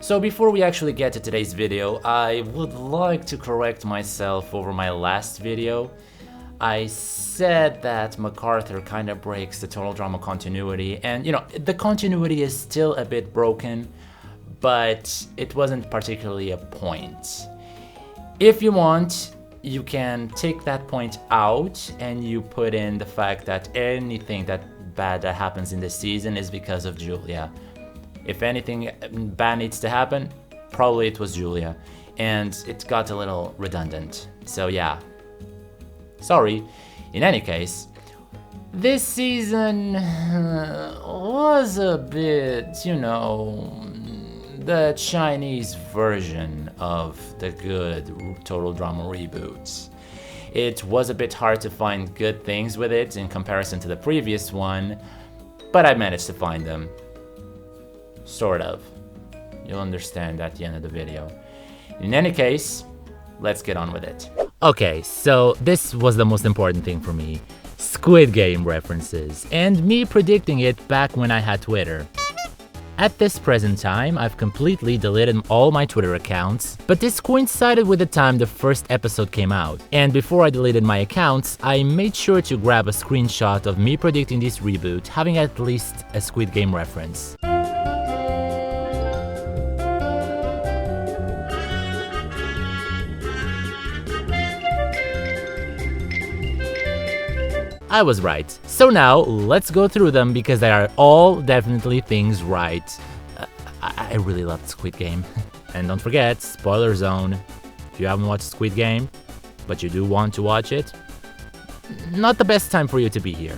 So before we actually get to today's video, I would like to correct myself over my last video. I said that MacArthur kind of breaks the total drama continuity, and the continuity is still a bit broken, but it wasn't particularly a point. If you want, you can take that point out and you put in the fact that anything bad that happens in this season is because of Julia. If anything bad needs to happen, probably it was Julia, and it got a little redundant. So yeah, sorry. In any case, this season was a bit, the Chinese version of the good total drama reboots. It was a bit hard to find good things with it in comparison to the previous one, but I managed to find them. Sort of. You'll understand at the end of the video. In any case, let's get on with it. Okay, so this was the most important thing for me. Squid Game references, and me predicting it back when I had Twitter. At this present time, I've completely deleted all my Twitter accounts, but this coincided with the time the first episode came out. And before I deleted my accounts, I made sure to grab a screenshot of me predicting this reboot having at least a Squid Game reference. I was right. So now, let's go through them because they are all definitely things right. I really loved Squid Game. And don't forget, spoiler zone. If you haven't watched Squid Game, but you do want to watch it, not the best time for you to be here.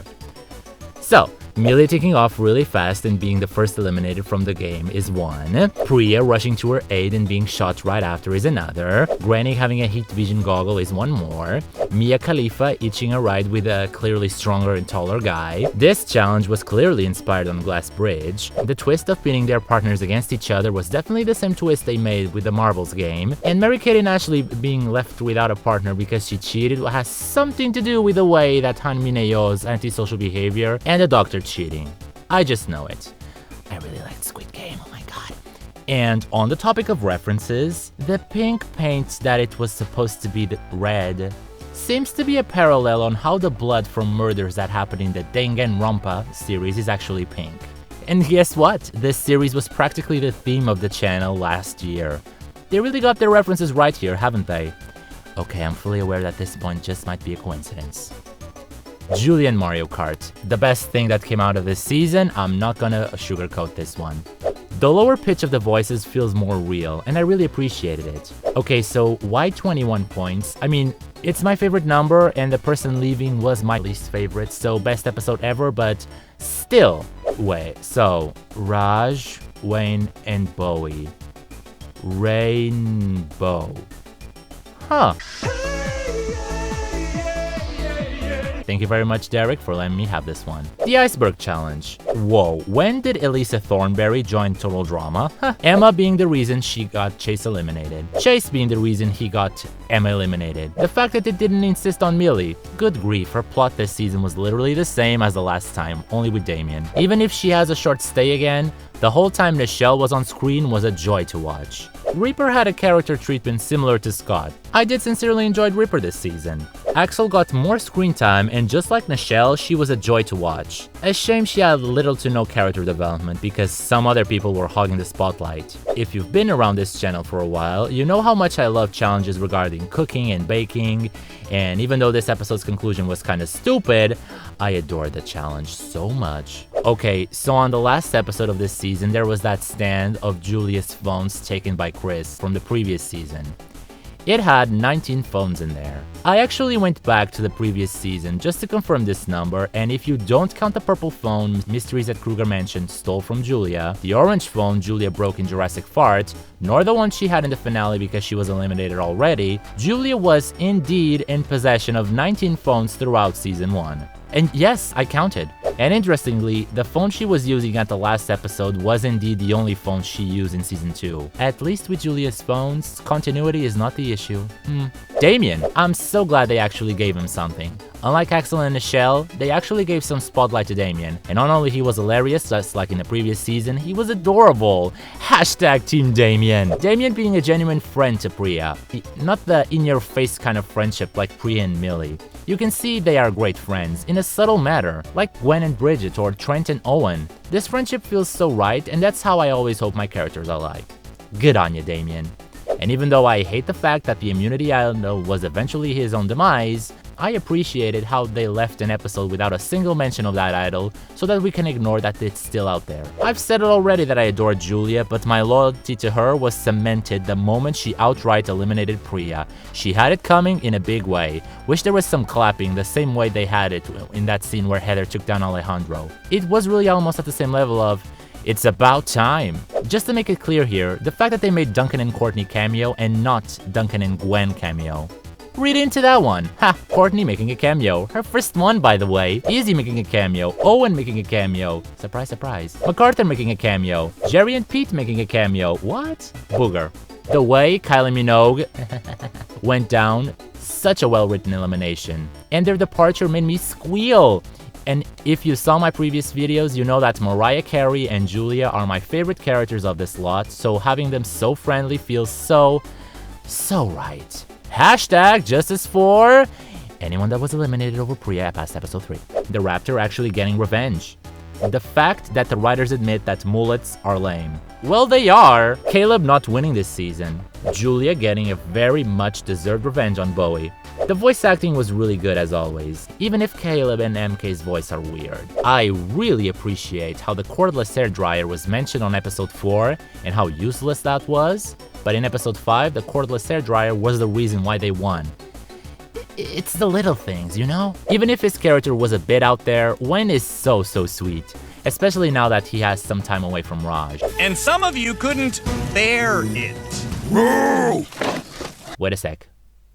So, Millie taking off really fast and being the first eliminated from the game is one. Priya rushing to her aid and being shot right after is another. Granny having a heat vision goggle is one more. Mia Khalifa itching a ride with a clearly stronger and taller guy. This challenge was clearly inspired on Glass Bridge. The twist of pitting their partners against each other was definitely the same twist they made with the Marbles game. And Mary-Kate and Ashley being left without a partner because she cheated has something to do with the way that Han Min-yeo's antisocial behavior and the doctor cheating. I just know it. I really liked Squid Game, oh my god. And on the topic of references, the pink paint that it was supposed to be the red seems to be a parallel on how the blood from murders that happened in the Danganronpa series is actually pink. And guess what? This series was practically the theme of the channel last year. They really got their references right here, haven't they? Okay, I'm fully aware that this point just might be a coincidence. Julia and Mario Kart, the best thing that came out of this season. I'm not gonna sugarcoat this one. The lower pitch of the voices feels more real, and I really appreciated it. Okay, so why 21 points? I mean, it's my favorite number, and the person leaving was my least favorite, so best episode ever, but still. Wait, so Raj, Wayne, and Bowie. Rainbow. Huh. Thank you very much, Derek, for letting me have this one. The Iceberg Challenge. Whoa, when did Elisa Thornberry join Total Drama? Emma being the reason she got Chase eliminated. Chase being the reason he got Emma eliminated. The fact that it didn't insist on Millie. Good grief, her plot this season was literally the same as the last time, only with Damien. Even if she has a short stay again, the whole time Nichelle was on screen was a joy to watch. Reaper had a character treatment similar to Scott. I did sincerely enjoy Reaper this season. Axel got more screen time, and just like Nichelle, she was a joy to watch. A shame she had little to no character development because some other people were hogging the spotlight. If you've been around this channel for a while, you know how much I love challenges regarding cooking and baking, and even though this episode's conclusion was kinda stupid, I adored the challenge so much. Okay, so on the last episode of this season, there was that stand of Julia's phones taken by Chris from the previous season. It had 19 phones in there. I actually went back to the previous season just to confirm this number, and if you don't count the purple phone Mysteries at Kruger Mansion stole from Julia, the orange phone Julia broke in Jurassic Fart, nor the one she had in the finale because she was eliminated already, Julia was indeed in possession of 19 phones throughout season 1. And yes, I counted. And interestingly, the phone she was using at the last episode was indeed the only phone she used in season 2. At least with Julia's phones, continuity is not the issue. Damien, I'm so glad they actually gave him something. Unlike Axel and Michelle, they actually gave some spotlight to Damien. And not only he was hilarious, just like in the previous season, he was adorable. Hashtag Team Damien. Damien being a genuine friend to Priya. Not the in-your-face kind of friendship like Priya and Millie. You can see they are great friends, in a subtle manner, like Gwen and Bridget or Trent and Owen. This friendship feels so right, and that's how I always hope my characters are like. Good on you, Damien. And even though I hate the fact that the Immunity Idol was eventually his own demise, I appreciated how they left an episode without a single mention of that idol, so that we can ignore that it's still out there. I've said it already that I adore Julia, but my loyalty to her was cemented the moment she outright eliminated Priya. She had it coming in a big way. Wish there was some clapping the same way they had it in that scene where Heather took down Alejandro. It was really almost at the same level of, it's about time. Just to make it clear here, the fact that they made Duncan and Courtney cameo and not Duncan and Gwen cameo. Read into that one. Ha, Courtney making a cameo. Her first one, by the way. Izzy making a cameo. Owen making a cameo. Surprise, surprise. MacArthur making a cameo. Jerry and Pete making a cameo. What? Booger. The way Kylie Minogue went down, such a well-written elimination. And their departure made me squeal. And if you saw my previous videos, you know that Mariah Carey and Julia are my favorite characters of this lot, so having them so friendly feels so right. Hashtag justice for anyone that was eliminated over Priya past episode 3. The Raptor actually getting revenge. The fact that the writers admit that mullets are lame. Well, they are. Caleb not winning this season. Julia getting a very much deserved revenge on Bowie. The voice acting was really good as always, even if Caleb and MK's voice are weird. I really appreciate how the cordless hairdryer was mentioned on episode 4 and how useless that was, but in episode 5, the cordless hairdryer was the reason why they won. It's the little things, you know? Even if his character was a bit out there, Wen is so sweet. Especially now that he has some time away from Raj. And some of you couldn't bear it. Wait a sec.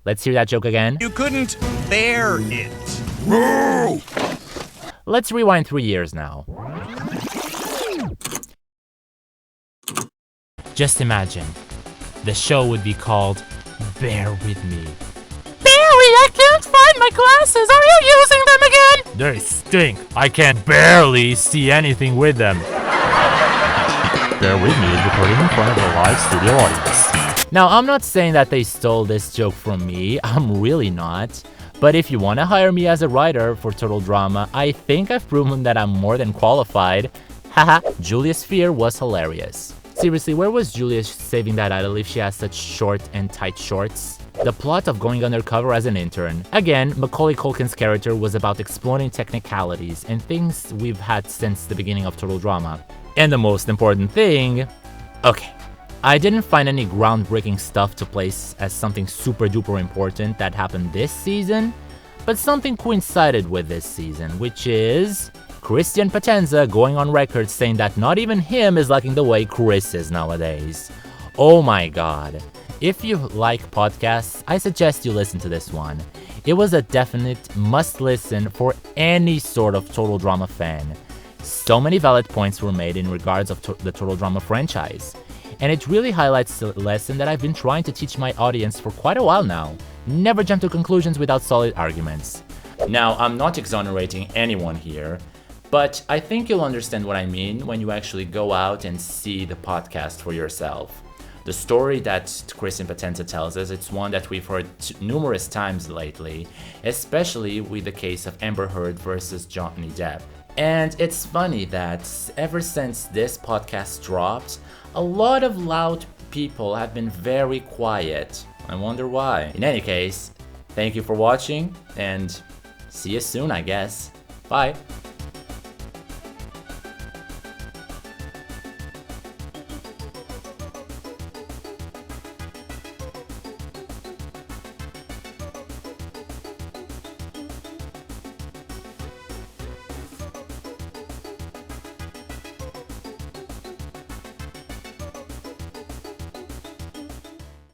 Let's hear that joke again. You couldn't bear it. Let's rewind 3 years now. Just imagine. The show would be called Bear With Me. Barry, I can't find my glasses. Are you using them again? They stink. I can barely see anything with them. Bear With Me is recording in front of a live studio audience. Now, I'm not saying that they stole this joke from me. I'm really not. But if you want to hire me as a writer for Total Drama, I think I've proven that I'm more than qualified. Haha, Julia's fear was hilarious. Seriously, where was Julia saving that idol if she has such short and tight shorts? The plot of going undercover as an intern. Again, Macaulay Culkin's character was about exploring technicalities and things we've had since the beginning of Total Drama. And the most important thing... Okay, I didn't find any groundbreaking stuff to place as something super duper important that happened this season, but something coincided with this season, which is... Christian Potenza going on record saying that not even him is liking the way Chris is nowadays. Oh my god. If you like podcasts, I suggest you listen to this one. It was a definite must-listen for any sort of Total Drama fan. So many valid points were made in regards of the Total Drama franchise. And it really highlights the lesson that I've been trying to teach my audience for quite a while now. Never jump to conclusions without solid arguments. Now, I'm not exonerating anyone here, but I think you'll understand what I mean when you actually go out and see the podcast for yourself. The story that Christian Potenza tells us, it's one that we've heard numerous times lately, especially with the case of Amber Heard versus Johnny Depp. And it's funny that ever since this podcast dropped, a lot of loud people have been very quiet. I wonder why. In any case, thank you for watching, and see you soon, I guess. Bye.